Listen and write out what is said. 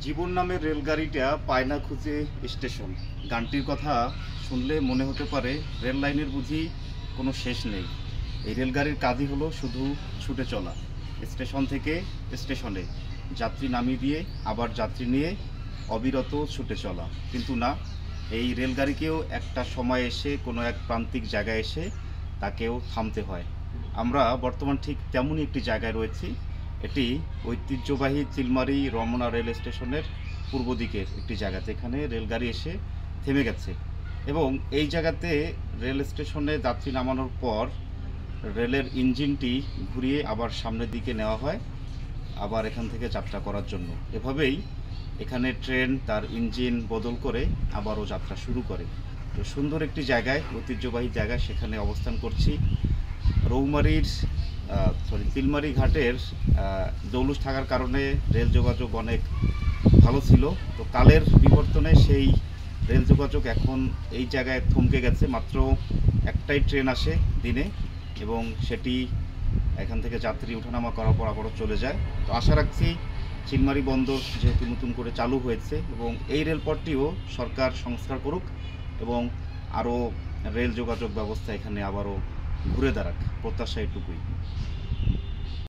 জীবন নামের রেলগাড়িটা পায় না খুঁজে স্টেশন। গানটির কথা শুনলে মনে হতে পারে রেল লাইনের বুঝি কোনো শেষ নেই। এই রেলগাড়ির কাজই হলো শুধু ছুটে চলা, স্টেশন থেকে স্টেশনে যাত্রী নামিয়ে দিয়ে আবার যাত্রী নিয়ে অবিরত ছুটে চলা। কিন্তু না, এই রেলগাড়িকেও একটা সময় এসে কোনো এক প্রান্তিক জায়গায় এসে তাকেও থামতে হয়। আমরা বর্তমান ঠিক তেমনই একটি জায়গায় রয়েছি। এটি ঐতিহ্যবাহী চিলমারী রমনা রেল স্টেশনের পূর্ব দিকের একটি জায়গাতে এখানে রেলগাড়ি এসে থেমে গেছে এবং এই জায়গাতে রেল স্টেশনে যাত্রী নামানোর পর রেলের ইঞ্জিনটি ঘুরিয়ে আবার সামনের দিকে নেওয়া হয় আবার এখান থেকে যাত্রা করার জন্য। এভাবেই এখানে ট্রেন তার ইঞ্জিন বদল করে আবারও যাত্রা শুরু করে। তো সুন্দর একটি জায়গায়, ঐতিহ্যবাহী জায়গায় সেখানে অবস্থান করছি। রৌমারীর চিলমারী ঘাটের জৌলুস থাকার কারণে রেল যোগাযোগ অনেক ভালো ছিল। তো কালের বিবর্তনে সেই রেল যোগাযোগ এখন এই জায়গায় থমকে গেছে। মাত্র একটাই ট্রেন আসে দিনে এবং সেটি এখান থেকে যাত্রী ওঠানামা করার পর আবারও চলে যায়। তো আশা রাখছি চিলমারী বন্দর যেহেতু নতুন করে চালু হয়েছে এবং এই রেলপথটিও সরকার সংস্কার করুক এবং আরও রেল যোগাযোগ ব্যবস্থা এখানে আবারও ঘুরে দাঁড়াক, প্রত্যাশা এটুকুই।